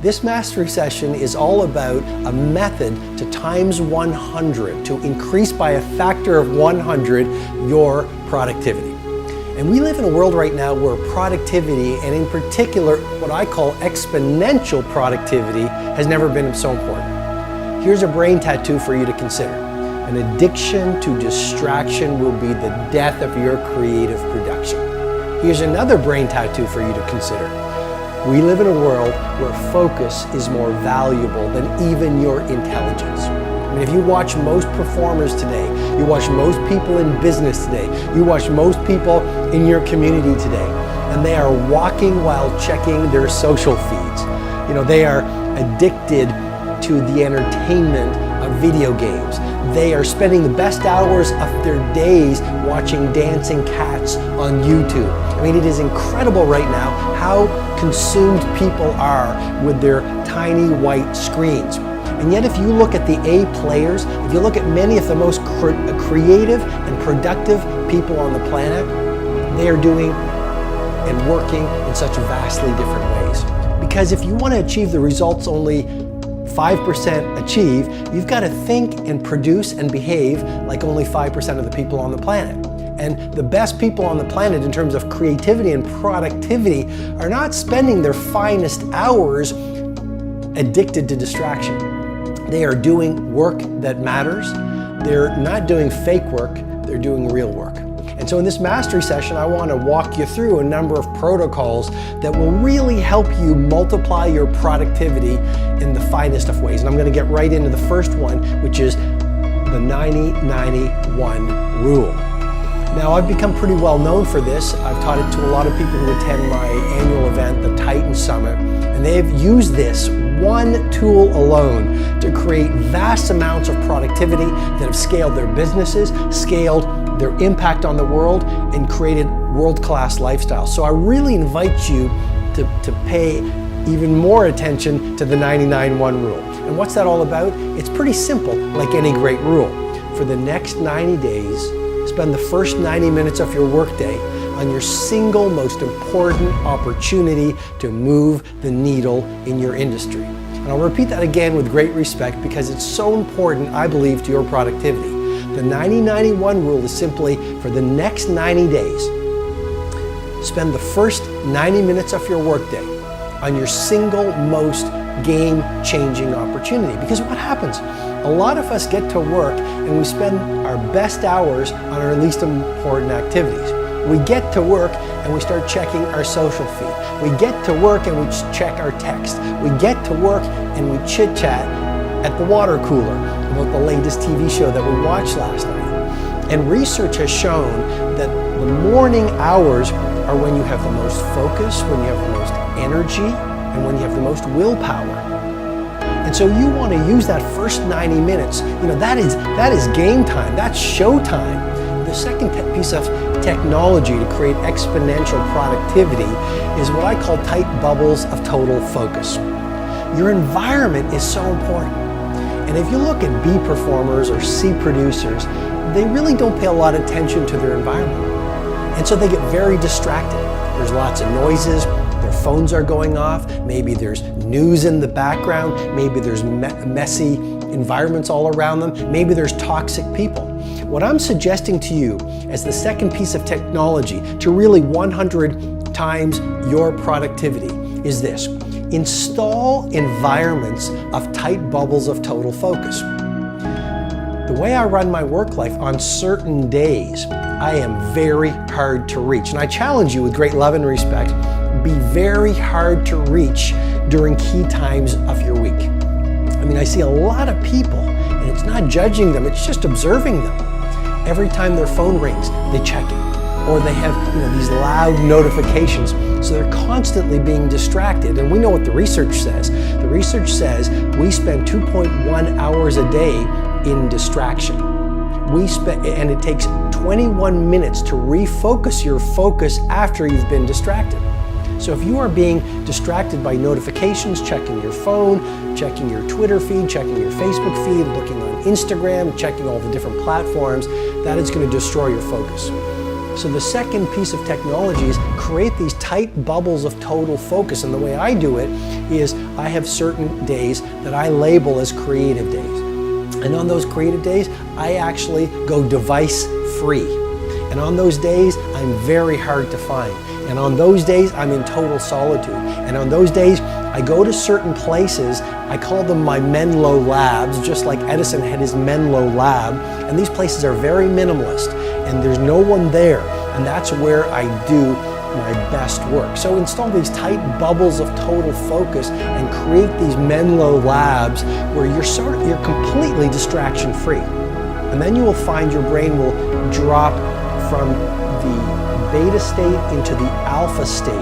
This mastery session is all about a method to times 100, to increase by a factor of 100 your productivity. And we live in a world right now where productivity, and in particular what I call exponential productivity, has never been so important. Here's a brain tattoo for you to consider. An addiction to distraction will be the death of your creative production. Here's another brain tattoo for you to consider. We live in a world where focus is more valuable than even your intelligence. I mean, if you watch most performers today, you watch most people in business today, you watch most people in your community today, and they are walking while checking their social feeds. You know, they are addicted to the entertainment of video games. They are spending the best hours of their days watching dancing cats on YouTube. I mean, it is incredible right now how consumed people are with their tiny white screens. And yet if you look at the A players, if you look at many of the most creative and productive people on the planet, they are doing and working in such vastly different ways. Because if you want to achieve the results only 5% achieve, you've got to think and produce and behave like only 5% of the people on the planet. And the best people on the planet in terms of creativity and productivity are not spending their finest hours addicted to distraction. They are doing work that matters. They're not doing fake work, they're doing real work. And so in this mastery session, I want to walk you through a number of protocols that will really help you multiply your productivity in the finest of ways. And I'm going to get right into the first one, which is the 90-90-1 rule. Now, I've become pretty well known for this. I've taught it to a lot of people who attend my annual event, the Titan Summit, and they've used this one tool alone to create vast amounts of productivity that have scaled their businesses, scaled their impact on the world, and created world-class lifestyles. So I really invite you to pay even more attention to the 90-9-1 rule. And what's that all about? It's pretty simple, like any great rule. For the next 90 days, spend the first 90 minutes of your workday on your single most important opportunity to move the needle in your industry. And I'll repeat that again with great respect because it's so important, I believe, to your productivity. The 90-90-1 rule is simply for the next 90 days, spend the first 90 minutes of your workday on your single most game-changing opportunity. Because what happens? A lot of us get to work and we spend our best hours on our least important activities. We get to work and we start checking our social feed. We get to work and we check our text. We get to work and we chit-chat at the water cooler about the latest TV show that we watched last night. And research has shown that the morning hours are when you have the most focus, when you have the most energy, and when you have the most willpower. And so you want to use that first 90 minutes. You know, that is game time, that's show time. The second piece of technology to create exponential productivity is what I call tight bubbles of total focus. Your environment is so important. And if you look at B performers or C producers, they really don't pay a lot of attention to their environment. And so they get very distracted. There's lots of noises, their phones are going off, maybe there's news in the background, maybe there's messy environments all around them, maybe there's toxic people. What I'm suggesting to you as the second piece of technology to really 100 times your productivity is this. Install environments of tight bubbles of total focus. The way I run my work life, on certain days, I am very hard to reach. And I challenge you with great love and respect, be very hard to reach during key times of your week. I mean, I see a lot of people, and it's not judging them, it's just observing them. Every time their phone rings, they check it. Or they have these loud notifications, so they're constantly being distracted. And we know what the research says. The research says we spend 2.1 hours a day in distraction. And it takes 21 minutes to refocus your focus after you've been distracted. So if you are being distracted by notifications, checking your phone, checking your Twitter feed, checking your Facebook feed, looking on Instagram, checking all the different platforms, that is going to destroy your focus. So the second piece of technology is create these tight bubbles of total focus. And the way I do it is I have certain days that I label as creative days. And on those creative days, I actually go device free. And on those days, I'm very hard to find. And on those days, I'm in total solitude. And on those days, I go to certain places. I call them my Menlo labs, just like Edison had his Menlo lab. And these places are very minimalist, and there's no one there. And that's where I do my best work. So install these tight bubbles of total focus and create these Menlo labs where you're completely distraction free. And then you will find your brain will drop from the beta state into the alpha state,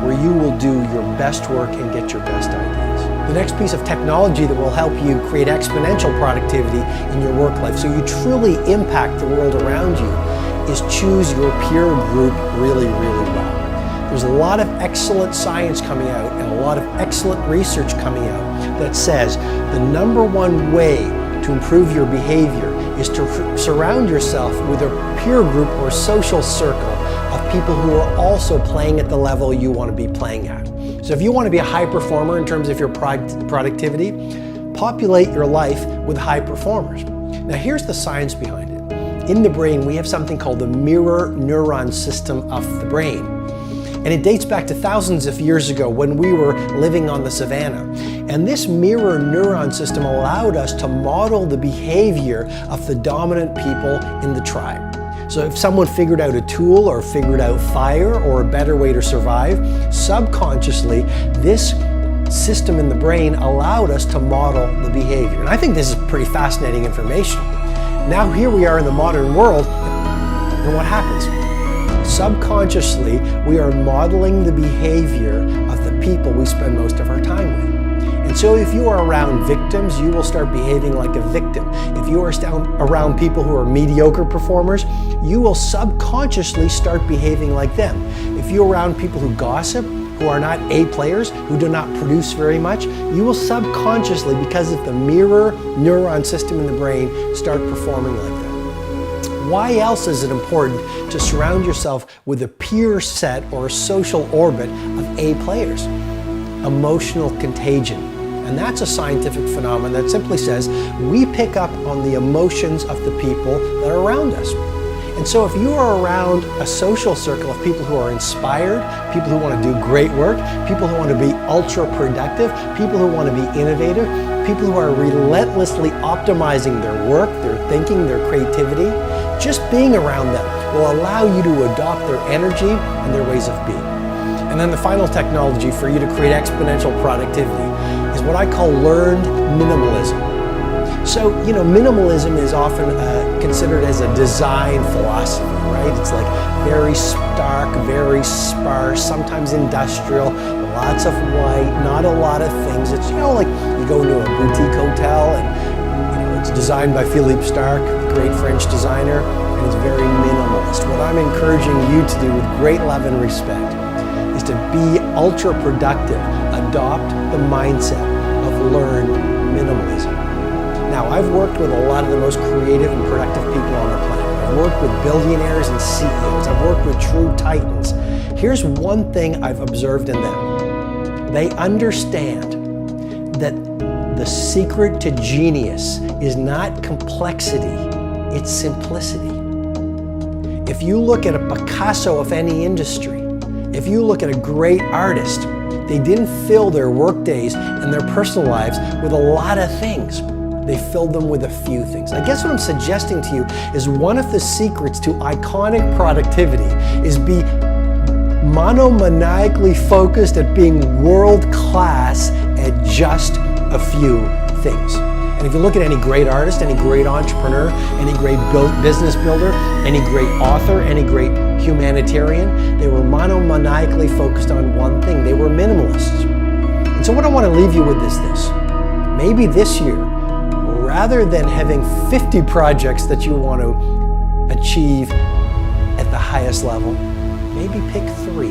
where you will do your best work and get your best ideas. The next piece of technology that will help you create exponential productivity in your work life, so you truly impact the world around you, is choose your peer group really, really well. There's a lot of excellent science coming out and a lot of excellent research coming out that says the number one way to improve your behavior is to surround yourself with a peer group or social circle of people who are also playing at the level you want to be playing at. So if you want to be a high performer in terms of your productivity, populate your life with high performers. Now here's the science behind it. In the brain, we have something called the mirror neuron system of the brain. And it dates back to thousands of years ago when we were living on the savannah. And this mirror neuron system allowed us to model the behavior of the dominant people in the tribe. So if someone figured out a tool or figured out fire or a better way to survive, subconsciously, this system in the brain allowed us to model the behavior. And I think this is pretty fascinating information. Now here we are in the modern world, and what happens? Subconsciously, we are modeling the behavior of the people we spend most of our time with. And so if you are around victims, you will start behaving like a victim. If you are around people who are mediocre performers, you will subconsciously start behaving like them. If you're around people who gossip, who are not A players, who do not produce very much, you will subconsciously, because of the mirror neuron system in the brain, start performing like them. Why else is it important to surround yourself with a peer set or a social orbit of A players? Emotional contagion. And that's a scientific phenomenon that simply says we pick up on the emotions of the people that are around us. And so if you are around a social circle of people who are inspired, people who want to do great work, people who want to be ultra productive, people who want to be innovative, people who are relentlessly optimizing their work, their thinking, their creativity, just being around them will allow you to adopt their energy and their ways of being. And then the final technology for you to create exponential productivity is what I call learned minimalism. So, minimalism is often considered as a design philosophy, right? It's like very stark, very sparse, sometimes industrial, lots of white, not a lot of things. It's, like you go into a boutique hotel and, it's designed by Philippe Starck, the great French designer, and it's very minimalist. What I'm encouraging you to do with great love and respect is to be ultra productive, adopt the mindset of learned minimalism. Now, I've worked with a lot of the most creative and productive people on the planet. I've worked with billionaires and CEOs. I've worked with true titans. Here's one thing I've observed in them. They understand that the secret to genius is not complexity, it's simplicity. If you look at a Picasso of any industry, if you look at a great artist, they didn't fill their work days and their personal lives with a lot of things. They filled them with a few things. I guess what I'm suggesting to you is one of the secrets to iconic productivity is be monomaniacally focused at being world class at just a few things. And if you look at any great artist, any great entrepreneur, any great business builder, any great author, any great humanitarian, they were monomaniacally focused on one thing. They were minimalists. And so what I want to leave you with is this. Maybe this year, rather than having 50 projects that you want to achieve at the highest level, maybe pick 3.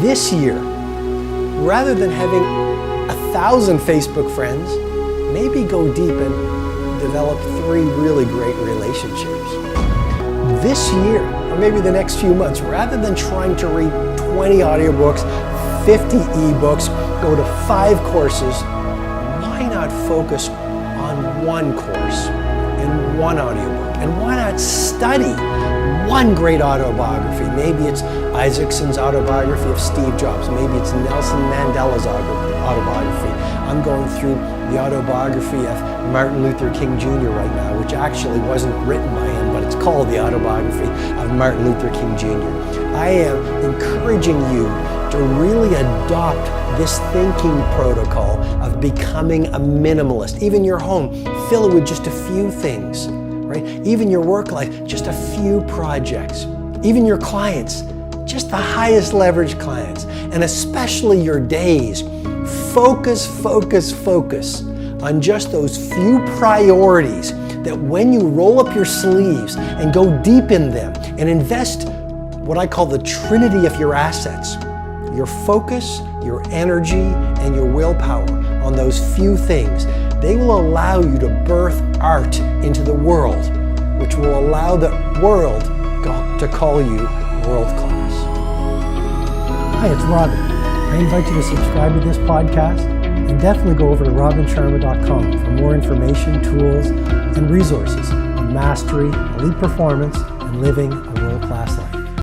This year, rather than having 1,000 Facebook friends, maybe go deep and develop 3 really great relationships. this year, or maybe the next few months, rather than trying to read 20 audiobooks, 50 ebooks, go to 5 courses, why not focus on one course and one audiobook? And why not study one great autobiography? Maybe it's Isaacson's autobiography of Steve Jobs. Maybe it's Nelson Mandela's autobiography. I'm going through the autobiography of Martin Luther King Jr. right now, which actually wasn't written by him, but it's called the autobiography of Martin Luther King Jr. I am encouraging you to really adopt this thinking protocol of becoming a minimalist. Even your home, fill it with just a few things, right? Even your work life, just a few projects. Even your clients, just the highest leverage clients. And especially your days, focus on just those few priorities that when you roll up your sleeves and go deep in them and invest what I call the trinity of your assets, your focus, your energy, and your willpower on those few things, they will allow you to birth art into the world, which will allow the world to call you world class. Hi, it's Robin. I invite you to subscribe to this podcast and definitely go over to robinsharma.com for more information, tools, and resources on mastery, elite performance, and living a world-class life.